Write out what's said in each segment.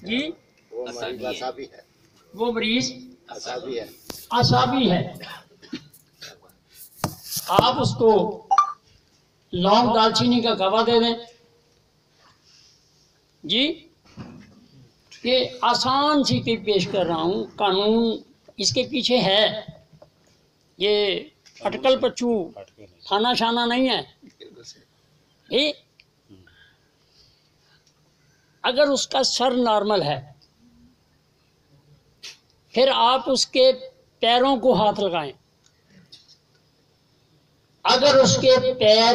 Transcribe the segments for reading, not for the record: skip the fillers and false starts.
جی وہ مریض اعصابی ہے، آپ اس کو لونگ دال چینی کا گوا دے دیں جی. یہ آسان سی ٹپ پیش کر رہا ہوں، قانون اس کے پیچھے ہے، یہ اٹکل پچو کھانا شانا نہیں ہے. اگر اس کا سر نارمل ہے پھر آپ اس کے پیروں کو ہاتھ لگائیں. اگر اس کے پیر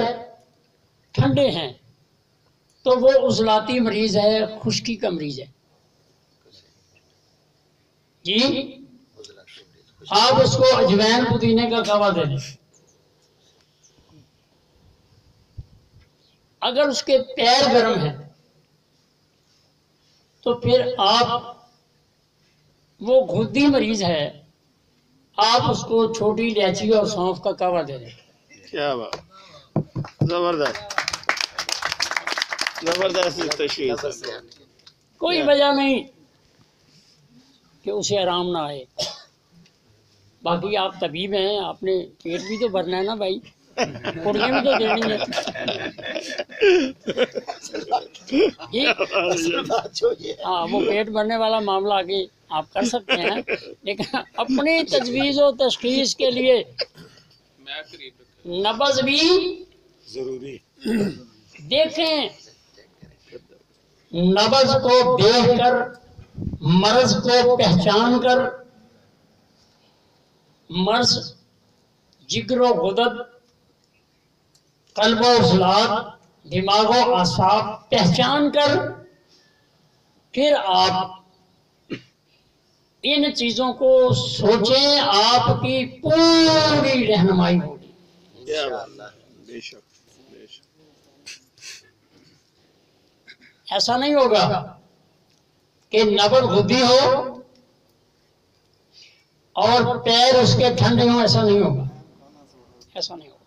ٹھنڈے ہیں تو وہ عضلاتی مریض ہے، خشکی کا مریض ہے جی. آپ اس کو اجوین پودینے کا گوا دے دیں. اگر اس کے پیر گرم ہیں تو پھر آپ، وہ گھدی مریض ہے، آپ اس کو چھوٹی الائچی اور سونف کا گوا دے دیں. کیا بات، زبردست زبردست تشخیص. کوئی وجہ نہیں کہ اسے آرام نہ آئے. باقی آپ طبیب ہیں، آپ نے پیٹ بھی تو بھرنا ہے نا بھائی، پڑیاں بھی تو دینی ہے. ہاں وہ پیٹ بھرنے والا معاملہ آگے آپ کر سکتے ہیں، لیکن اپنی تجویز و تشخیص کے لیے نبض بھی ضروری. دیکھیں، نبض کو دیکھ کر، مرض کو پہچان کر، مرض جگر و غدد، قلب و عضلات، دماغ و اعصاب پہچان کر پھر آپ ان چیزوں کو سوچیں، آپ کی پوری رہنمائی ہوگی. کیا بات، بے شک بے شک. ایسا نہیں ہوگا کہ نبض غدی ہو اور پیر اس کے ٹھنڈے ہوں، ایسا نہیں ہوگا، ایسا نہیں ہوگا.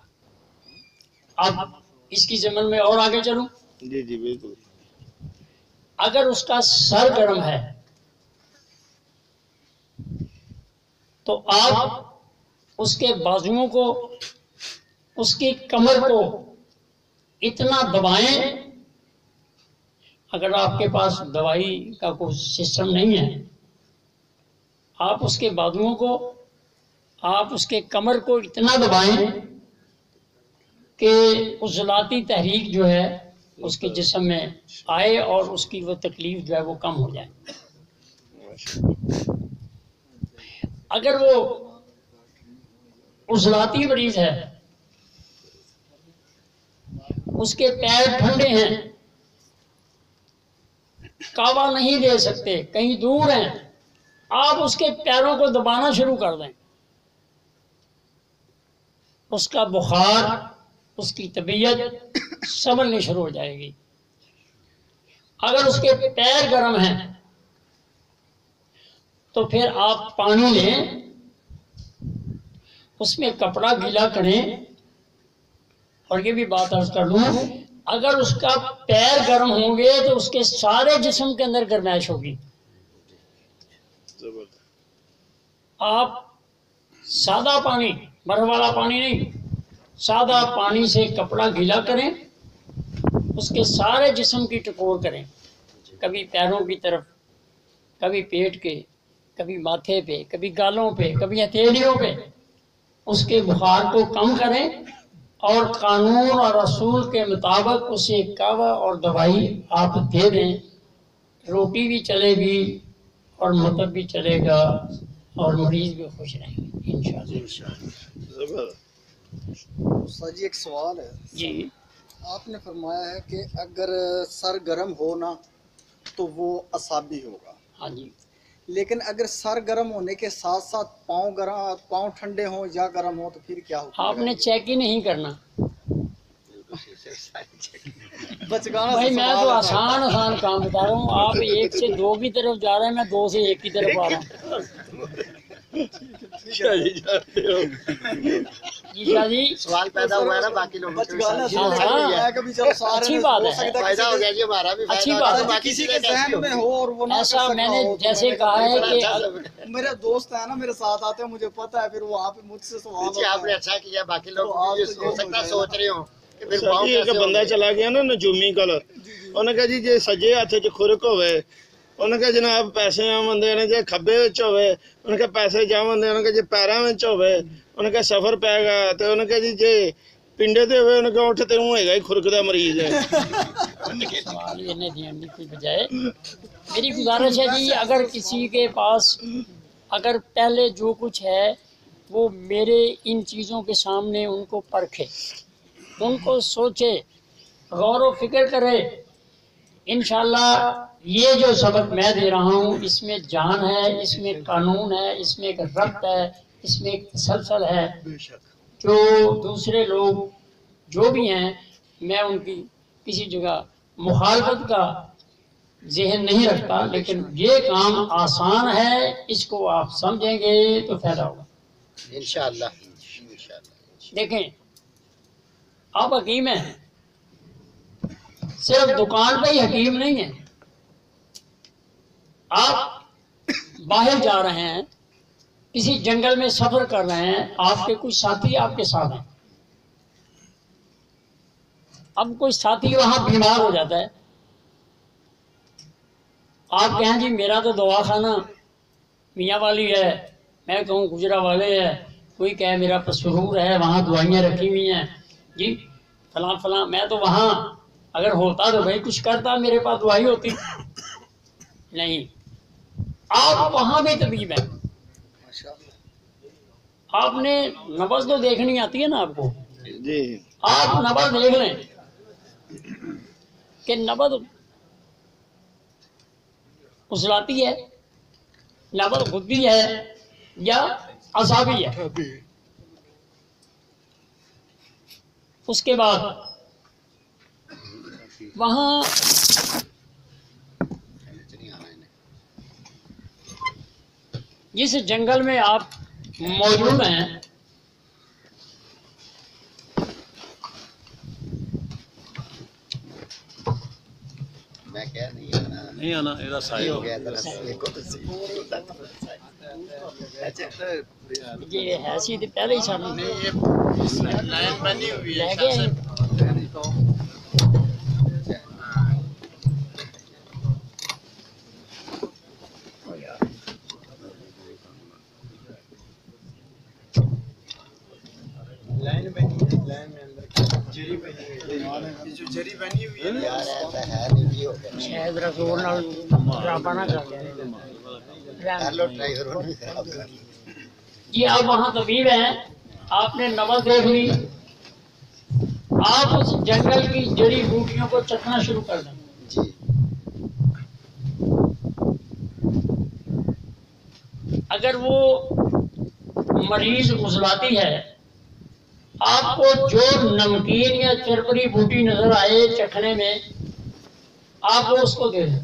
اب اس کی ضمن میں اور آگے چلوں. جی جی بالکل. اگر اس کا سر گرم ہے تو آپ اس کے بازوؤں کو، اس کی کمر کو اتنا دبائیں، اگر آپ کے پاس دوائی کا کوئی سسٹم نہیں ہے، آپ اس کے بازوؤں کو، آپ اس کے کمر کو اتنا دبائیں کہ عضلاتی تحریک جو ہے اس کے جسم میں آئے اور اس کی وہ تکلیف جو ہے وہ کم ہو جائے. اگر وہ عضلاتی مریض ہے، اس کے پیر ٹھنڈے ہیں، کعبہ نہیں دے سکتے، کہیں دور ہیں، آپ اس کے پیروں کو دبانا شروع کر دیں، اس کا بخار، اس کی طبیعت سنبھلنی شروع ہو جائے گی. اگر اس کے پیر گرم ہیں تو پھر آپ پانی لیں، اس میں کپڑا گیلا کریں. اور یہ بھی بات عرض کر لوں، اگر اس کا پیر گرم ہوں گے تو اس کے سارے جسم کے اندر گرمائش ہوگی. آپ سادہ پانی، برف والا پانی نہیں، سادہ پانی سے کپڑا گیلا کریں، اس کے سارے جسم کی ٹکور کریں، کبھی پیروں کی طرف، کبھی پیٹ کے، کبھی ماتھے پہ، کبھی گالوں پہ، کبھی ہتھیلیوں پہ. اس کے بخار کو کم کریں اور قانون اور اصول کے مطابق اسے کعوہ اور دوائی آپ دے دیں. روٹی بھی چلے گی اور مطلب بھی چلے گا اور مریض بھی خوش رہیں گے انشاءاللہ. استاد جی ایک سوال ہے. جی آپ نے فرمایا ہے کہ اگر سر گرم ہو نا تو وہ اعصابی ہوگا. ہاں جی. لیکن اگر سر گرم ہونے کے ساتھ ساتھ پاؤں ٹھنڈے ہوں یا گرم ہوں تو پھر کیا ہوگا؟ آپ نے چیک ہی نہیں کرنا بچگانا بھائی. سے میں سوال تو ہے. آسان کام بتا رہا ہوں، آپ 1 سے 2 کی طرف جا رہے ہیں، میں 2 سے 1 کی طرف آ رہا ہوں. جی شاہ جی سوال پیدا ہوا ہے نا باقی لوگوں بچ کے گیا نا، ساتھ۔ ہاں، میں کبھی چلو سارے اچھی نے بات ہو ہے، سکتا ہے فائدہ ہو گیا جی، ہمارا بھی اچھی فائدہ بات ہوگا، ہے۔ باقی کسی کے چیزیں ذہن میں ہو اور وہ نہ کر ایسا سکتا میں نے ہو تو جیسے نے کہا ہے کہ اچھا میرے دوست ہیں نا میرے ساتھ آتے ہیں، مجھے پتا ہے پھر وہاں پہ مجھ سے سوال جی آپ ہوتا نے ہے۔ اچھا کیا، باقی لوگ تو آپ یہ تو ہو یہ سکتا ہے ہو سوچ رہے ہوں کہ پھر سر پاؤں جی ایک کیسے بندہ ہوں گے۔ چلا گیا نا نجومی کل، انہیں کہا جی جے سجے ہاتھ چ خرک ہوئے، انہیں کہا جناب پیسے آمدے نے، جے کھبے وچ ہوئے انہیں کہا پیسے جاوندے، انہیں کہا جے پیراں وچ ہوئے انہیں کہا سفر پے گا، تے انہیں کہا جی جے پنڈے تے ہوئے انہیں کہا اٹھ تے ہوں گا ہی خرک دا مریض ہے۔ سوال یہ نہیں دینے کی بجائے میری گزارش ہے جی، اگر کسی کے پاس اگر پہلے جو کچھ ہے وہ میرے ان چیزوں کے سامنے ان کو پرکھے، ان کو سوچے، غور و فکر کرے، انشاءاللہ یہ جو سبق میں دے رہا ہوں اس میں جان ہے، اس میں قانون ہے، اس میں ایک ربط ہے، اس میں ایک تسلسل ہے۔ جو دوسرے لوگ جو بھی ہیں میں ان کی کسی جگہ مخالفت کا ذہن نہیں رکھتا، لیکن یہ کام آسان ہے، اس کو آپ سمجھیں گے تو فائدہ ہوگا۔ انشاءاللہ دیکھیں آپ حکیم ہیں، صرف دکان پہ ہی حکیم نہیں ہیں، آپ باہر جا رہے ہیں، کسی جنگل میں سفر کر رہے ہیں، آپ کے کچھ ساتھی آپ کے ساتھ ہیں، اب کوئی ساتھی وہاں بیمار ہو جاتا ہے، آپ کہیں جی میرا تو دواخانہ میاں والی ہے، میں کہوں گجرا والے ہے، کوئی کہے میرا پسرور ہے وہاں دوائیاں رکھی ہوئی ہیں، جی فلاں فلاں، میں تو وہاں اگر ہوتا تو بھائی کچھ کرتا، میرے پاس دوائی ہوتی نہیں۔ آپ وہاں بھی طبیب ہیں، آپ نے نبض تو دیکھنی آتی ہے نا آپ کو، جی آپ نبض دیکھ لیں کہ نبض اصلاتی ہے، نبض خودی ہے یا اعصابی ہے۔ اس کے بعد وہاں جس جنگل میں آپ موجود ہیں میں کہہ نہیں آنا ہو گیا ذرا سا، ایک اور یہ ایسی تھی پہلے ہی سامنے لائن بنی ہوئی ہے لے گئے۔ یار ایسا ہے نہیں، یہ ہو گیا شاید رسول نال رابطہ نہ کر کر لو لیں۔ ٹرائی کرو نہیں خراب کر جی آپ وہاں طبیب ہیں، آپ نے نبض دیکھ لی، آپ اس جنگل کی جڑی بوٹیوں کو چکھنا شروع کر دیں۔ جی اگر وہ مریض عضلاتی ہے، آپ کو جو نمکین یا چرپری بوٹی نظر آئے چکھنے میں آپ وہ اس کو دے دیں۔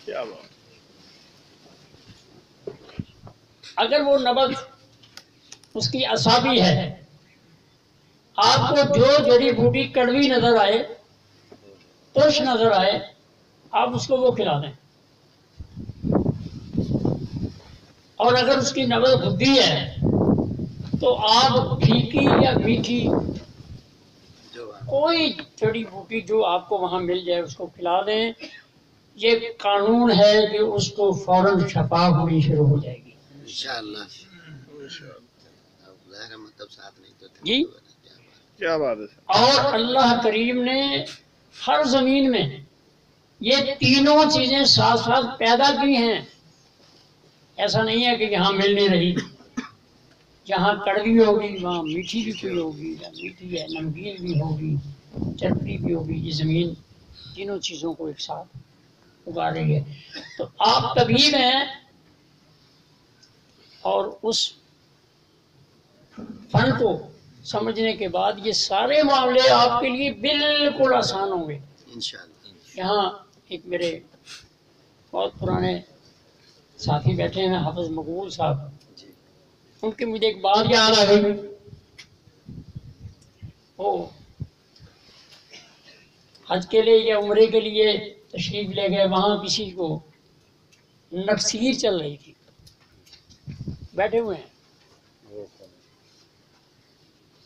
کیا بات، اگر وہ نبض اس کی اعصابی ہے، آپ کو جو جڑی بوٹی کڑوی نظر آئے، ترش نظر آئے، آپ اس کو وہ کھلا دیں۔ اور اگر اس کی نبض خودی ہے تو آپ پھیکی یا میٹھی کوئی جڑی بوٹی جو آپ کو وہاں مل جائے اس کو کھلا دیں۔ یہ قانون ہے کہ اس کو فوراً شفا ہونی شروع ہو جائے گی۔ انشاءاللہ اب ظاہر ہے مطلب ساتھ نہیں تو جی کیا بات ہے سر، اور اللہ کریم نے ہر زمین میں یہ تینوں چیزیں ساتھ ساتھ پیدا کی ہیں، ایسا نہیں ہے کہ یہاں مل نہیں رہی، جہاں کڑوی ہوگی وہاں میٹھی بھی کوئی ہوگی، یا میٹھی ہے نمکین بھی ہوگی چرپی بھی ہوگی، یہ زمین تینوں چیزوں کو ایک ساتھ اگا رہی ہے۔ تو آپ طبیب ہیں اور اس فن کو سمجھنے کے بعد یہ سارے معاملے آپ کے لیے بالکل آسان ہوں گے۔ انشاءاللہ یہاں ایک میرے بہت پرانے ساتھی بیٹھے ہیں حافظ مقبول صاحب، ان کی مجھے ایک بات یاد آ گئی وہ حج کے لیے یا عمرے کے لیے تشریف لے گئے، وہاں کسی کو نکسیر چل رہی تھی، بیٹھے ہوئے ہیں،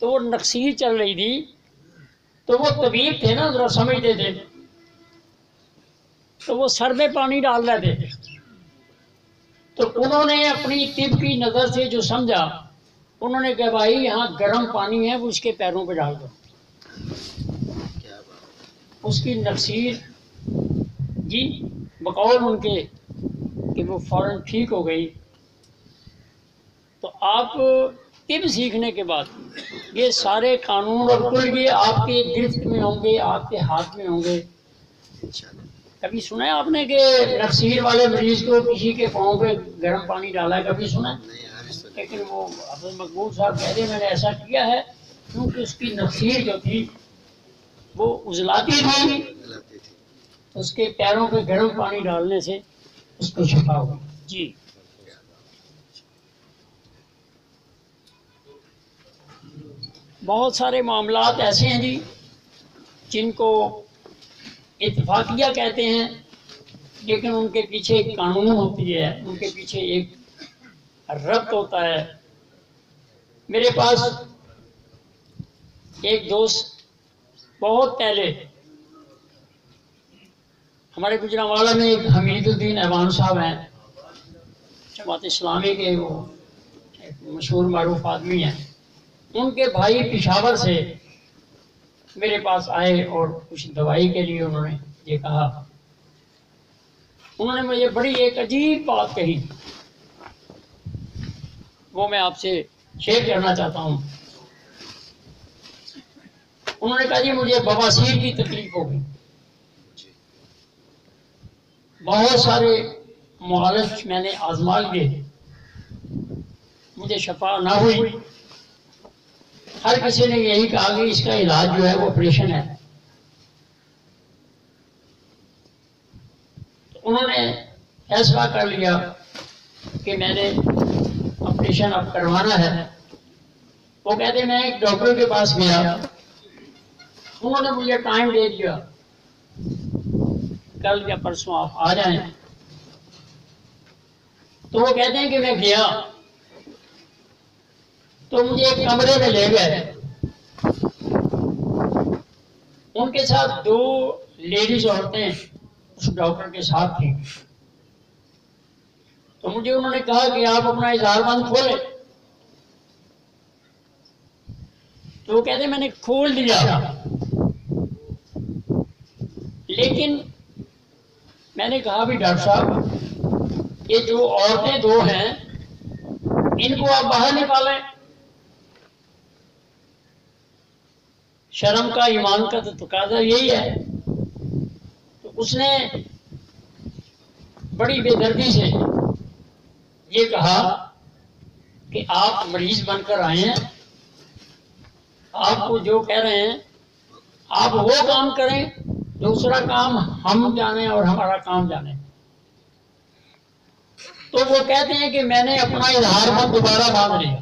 تو وہ نکسیر چل رہی تھی، تو وہ طبیب تھے نا، ذرا سمجھتے تھے، تو وہ سر میں پانی ڈال رہے تھے، تو انہوں نے اپنی طب کی نظر سے جو سمجھا، انہوں نے کہا بھائی یہاں گرم پانی ہے، وہ اس کے پیروں پہ ڈال دو، اس کی نکسیر جی بقول ان کے کہ وہ فوراً ٹھیک ہو گئی۔ تو آپ طب سیکھنے کے بعد یہ سارے قانون اور کل یہ آپ کے گرفت میں ہوں گے، آپ کے ہاتھ میں ہوں گے۔ کبھی سنا ہے آپ نے کہ نکسیر والے مریض کو کسی کے پاؤں پہ گرم پانی ڈالا ہے؟ کبھی سنا ہے؟ لیکن وہ حافظ مقبول صاحب کہتے ہیں میں نے ایسا کیا ہے کیونکہ اس کی نکسیر جو تھی وہ اجلاتی تھی، اس کے پیروں پہ گرم پانی ڈالنے سے اس کو شفا ہوئی۔ جی بہت سارے معاملات ایسے ہیں جی جن کو اتفاقیہ کہتے ہیں، لیکن ان کے پیچھے ایک قانون ہوتی ہے، ان کے پیچھے ایک ربط ہوتا ہے۔ میرے پاس ایک دوست بہت پہلے ہمارے گجرانوالہ میں ایک حمید الدین ایوان صاحب ہیں، جماعت اسلامی کے وہ ایک مشہور معروف آدمی ہیں، ان کے بھائی پشاور سے میرے پاس آئے اور کچھ دوائی کے لیے انہوں نے یہ کہا۔ انہوں نے مجھے بڑی ایک عجیب بات کہی، وہ میں آپ سے شیئر کرنا چاہتا ہوں۔ انہوں نے کہا جی مجھے بواسیر کی تکلیف ہو گئی، بہت سارے معالج میں نے آزما لیے، مجھے شفا نہ ہوئی، ہر کسی نے یہی کہا کہ اس کا علاج جو ہے وہ آپریشن ہے۔ انہوں نے فیصلہ کر لیا کہ میں نے آپریشن اب کروانا ہے۔ وہ کہتے میں ایک ڈاکٹر کے پاس گیا، انہوں نے مجھے ٹائم دے دیا کل یا پرسوں آپ آ جائیں۔ تو وہ کہتے ہیں کہ میں گیا تو مجھے ایک کمرے میں لے گئے، ان کے ساتھ 2 لیڈیز عورتیں اس ڈاکٹر کے ساتھ تھیں۔ تو مجھے انہوں نے کہا کہ آپ اپنا اظہار بند کھولیں، تو وہ کہتے ہیں میں نے کھول دیا، لیکن میں نے کہا بھی ڈاکٹر صاحب یہ جو عورتیں 2 ہیں ان کو آپ باہر نکالیں، شرم کا ایمان کا تو تقاضا یہی ہے۔ تو اس نے بڑی بے دردی سے یہ کہا کہ آپ مریض بن کر آئے ہیں، آپ کو جو کہہ رہے ہیں آپ وہ کام کریں، دوسرا کام ہم جانیں اور ہمارا کام جانیں۔ تو وہ کہتے ہیں کہ میں نے اپنا اظہار بند دوبارہ باندھ لیا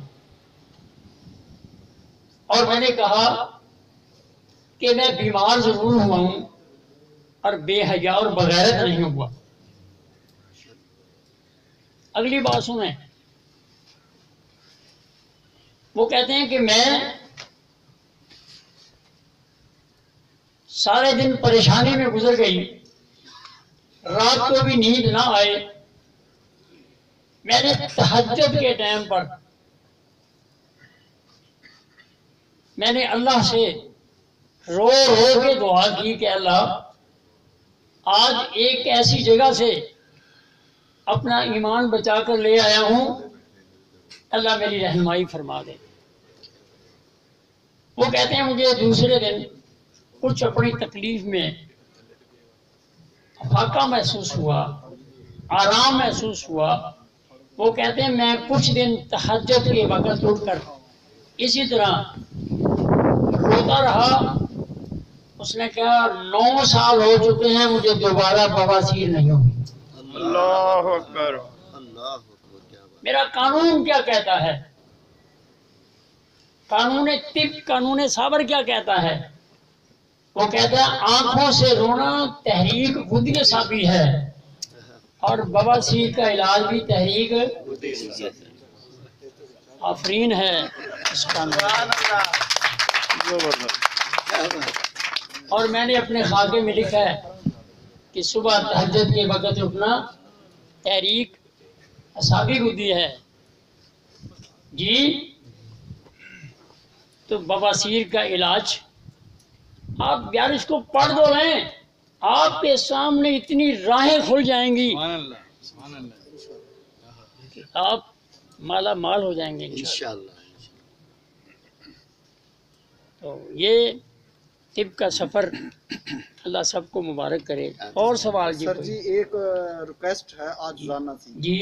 اور میں نے کہا کہ میں بیمار ضرور ہوا ہوں اور بے حیا اور بغیرت نہیں ہوا۔ اگلی بات سنیں، وہ کہتے ہیں کہ میں سارے دن پریشانی میں گزر گئی، رات کو بھی نیند نہ آئے، میں نے تہجد کے ٹائم پر میں نے اللہ سے رو رو کے دعا کی کہ اللہ آج ایک ایسی جگہ سے اپنا ایمان بچا کر لے آیا ہوں، اللہ میری رہنمائی فرما دے۔ وہ کہتے ہیں مجھے دوسرے دن کچھ اپنی تکلیف میں افاقہ محسوس ہوا، آرام محسوس ہوا۔ وہ کہتے ہیں میں کچھ دن تہجد کے وقت اٹھ کر اسی طرح روتا رہا۔ اس نے کہا 9 سال ہو چکے ہیں مجھے دوبارہ بواسیر نہیں ہوگی۔ اللہ اکبر۔ اللہ اکبر، کیا بات۔ میرا قانون کیا کہتا ہے؟ قانون طب، قانون صابر کیا کہتا ہے؟ وہ کہتا ہے آنکھوں سے رونا تحریک غدے صابی ہے، اور بواسیر کا علاج بھی تحریک آفرین ہے اس قانون۔ اور میں نے اپنے خاکے میں لکھا ہے کہ صبح تہجد کے وقت اٹھنا تحریک اعصابی غدی ہے جی۔ تو بواسیر کا علاج آپ یار اس کو پڑھ دو لیں، آپ کے سامنے اتنی راہیں کھل جائیں گی کہ آپ مالا مال ہو جائیں گے انشاءاللہ۔ تو یہ طب کا سفر اللہ سب کو مبارک کرے۔ اور سوال جی؟ سر جی ایک ریکویسٹ ہے آج رانا سی جی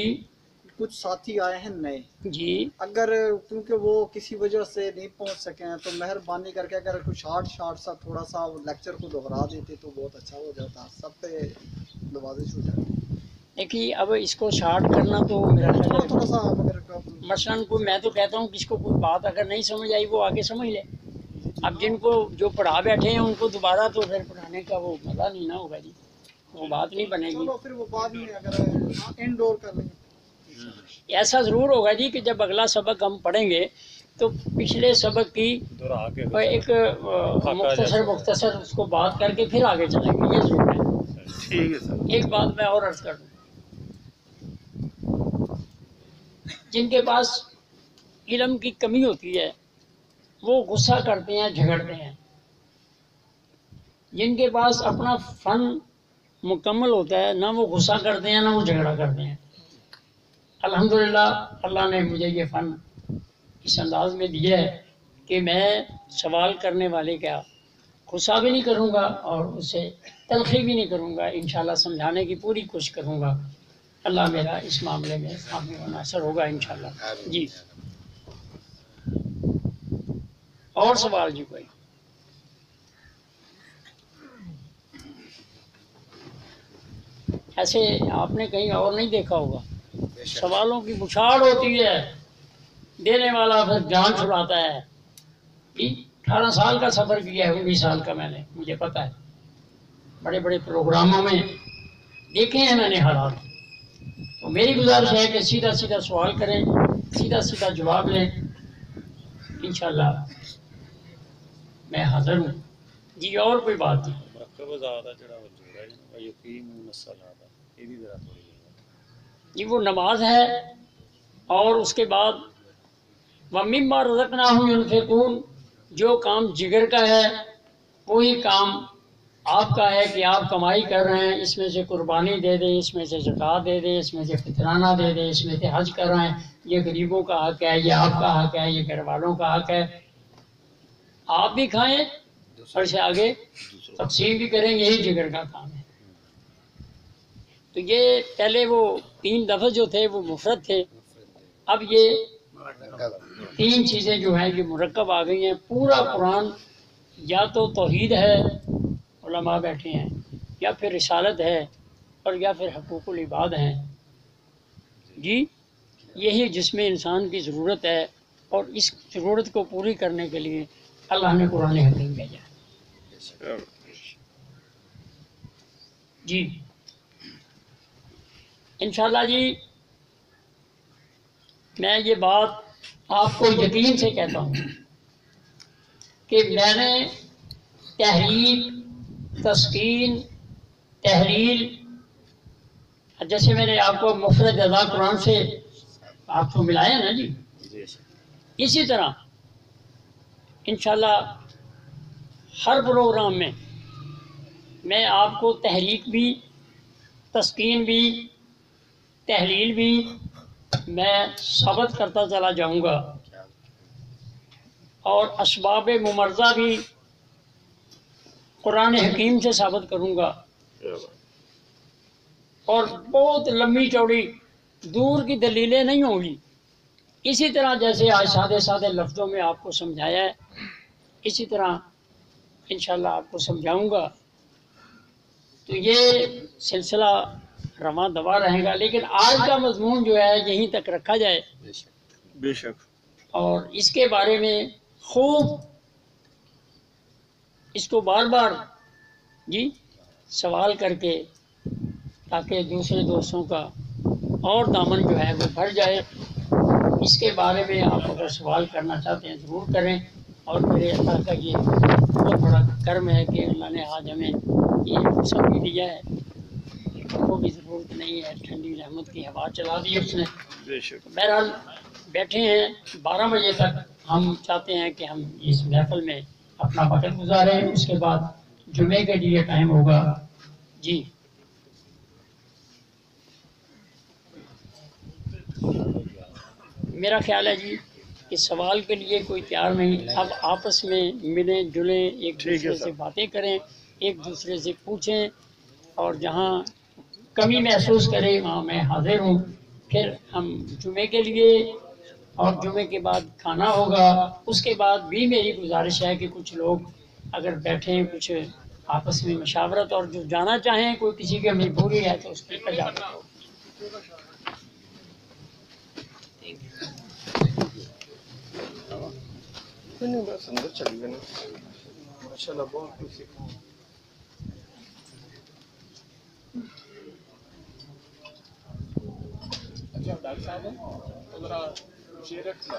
کچھ ساتھی آئے ہیں نئے جی اگر کیونکہ وہ کسی وجہ سے نہیں پہنچ سکے ہیں تو مہربانی کر کے اگر کچھ شارٹ سا تھوڑا سا لیکچر کو دہرا دیتے تو بہت اچھا ہو جاتا، سب پہ نوازش ہو جاتی۔ دیکھیے اب اس کو شارٹ کرنا تو میرا خیال ہے تھوڑا سا اگر مثلاً کوئی، میں تو کہتا ہوں کس کو کوئی بات اگر نہیں سمجھ آئی وہ آگے سمجھ لے۔ اب جن کو جو پڑھا بیٹھے ہیں ان کو دوبارہ تو پھر پڑھانے کا وہ مزہ نہیں نہ ہوگا جی، وہ بات نہیں بنے گی۔ چلو پھر وہ بعد میں اگر انڈور کر لیں گے۔ ایسا ضرور ہوگا جی کہ جب اگلا سبق ہم پڑھیں گے تو پچھلے سبق کی ایک مختصر اس کو بات کر کے پھر آگے چلیں گے، یہ ضرور ہے۔ ٹھیک ہے سر۔ ایک بات میں اور عرض کر دوں، جن کے پاس علم کی کمی ہوتی ہے وہ غصہ کرتے ہیں، جھگڑتے ہیں۔ جن کے پاس اپنا فن مکمل ہوتا ہے نہ وہ غصہ کرتے ہیں نہ وہ جھگڑا کرتے ہیں۔ الحمدللہ اللہ نے مجھے یہ فن اس انداز میں دیا ہے کہ میں سوال کرنے والے کا غصہ بھی نہیں کروں گا اور اسے تلخی بھی نہیں کروں گا، انشاءاللہ سمجھانے کی پوری کوشش کروں گا۔ اللہ میرا اس معاملے میں حامی و ناصر ہوگا انشاءاللہ جی۔ اور سوال جی کوئی؟ ایسے آپ نے کہیں اور نہیں دیکھا ہوگا، سوالوں کی بچھاڑ ہوتی ہے، دینے والا پھر جان چھڑاتا ہے۔ 18 سال کا سفر کیا ہے، 19 سال کا میں نے، مجھے پتہ ہے، بڑے بڑے پروگراموں میں دیکھے ہیں میں نے حالات۔ تو میری گزارش ہے کہ سیدھا سیدھا سوال کریں، سیدھا سیدھا جواب لیں، انشاءاللہ میں حاضر ہوں جی۔ اور کوئی بات نہیں جی؟ وہ نماز ہے اور اس کے بعد وَمِمَّا رَزَقْنَاهُمْ يُنْفِقُونَ، جو کام جگر کا ہے وہی کام آپ کا ہے کہ آپ کمائی کر رہے ہیں، اس میں سے قربانی دے دیں، اس میں سے زکوٰۃ دے دیں، اس میں سے فطرانہ دے دیں، اس میں سے حج کر رہے ہیں، یہ غریبوں کا حق ہے، یہ آپ کا حق ہے، یہ گھر والوں کا حق ہے، آپ بھی کھائیں اور اسے آگے تقسیم بھی کریں، یہی جگر کا کام ہے۔ تو یہ پہلے وہ 3 لفظ جو تھے وہ مفرد تھے، اب یہ 3 چیزیں جو ہیں یہ مرکب آ گئی ہیں۔ پورا قرآن یا تو توحید ہے، علماء بیٹھے ہیں، یا پھر رسالت ہے، اور یا پھر حقوق العباد ہیں جی۔ یہی جس میں انسان کی ضرورت ہے، اور اس ضرورت کو پوری کرنے کے لیے اللہ نے قرآن حکیم بھیجا ہے جی۔ انشاءاللہ جی میں یہ بات آپ کو یقین سے کہتا ہوں کہ میں نے تحریک، تسکین، تحلیل، جیسے میں نے آپ کو مفرد اعضاء قرآن سے آپ کو ملایا نا جی، اسی طرح انشاءاللہ ہر پروگرام میں میں آپ کو تحریک بھی، تسکین بھی، تحلیل بھی میں ثابت کرتا چلا جاؤں گا، اور اسباب ممرضہ بھی قرآن حکیم سے ثابت کروں گا، اور بہت لمبی چوڑی دور کی دلیلیں نہیں ہوں گی۔ اسی طرح جیسے آج سادے سادے لفظوں میں آپ کو سمجھایا ہے، اسی طرح انشاءاللہ آپ کو سمجھاؤں گا۔ تو یہ سلسلہ رواں دوا رہے گا، لیکن آج کا مضمون جو ہے یہیں تک رکھا جائے، بے شک، اور اس کے بارے میں خوب اس کو بار بار جی سوال کر کے تاکہ دوسرے دوستوں کا اور دامن جو ہے وہ بھر جائے. اس کے بارے میں آپ اگر سوال کرنا چاہتے ہیں ضرور کریں. اور میرے اللہ کا یہ بہت بڑا کرم ہے کہ اللہ نے آج ہمیں یہ موسم بھی دیا ہے. وہ بھی ضرورت نہیں ہے, ٹھنڈی رحمت کی ہوا چلا دی اس نے. بے شک. بہرحال بیٹھے ہیں 12 بجے تک. ہم چاہتے ہیں کہ ہم اس محفل میں اپنا وقت گزاریں. اس کے بعد جمعے کے لیے ٹائم ہوگا. جی میرا خیال ہے جی کہ سوال کے لیے کوئی تیار نہیں. اب آپس میں ملیں جلیں, ایک دوسرے سے باتیں کریں, ایک دوسرے سے پوچھیں, اور جہاں کمی محسوس کریں وہاں میں حاضر ہوں. پھر ہم جمعے کے لیے, اور جمعے کے بعد کھانا ہوگا. اس کے بعد بھی میری گزارش ہے کہ کچھ لوگ اگر بیٹھیں, کچھ آپس میں مشاورت, اور جو جانا چاہیں کوئی کسی کی مجبوری ہے تو اس کی اجازت ہو. نہیں بس اندر چلی گئی نا. ماشاءاللہ بہت کچھ سیکھا. اچھا ڈاکٹر صاحب ذرا شیر رکھ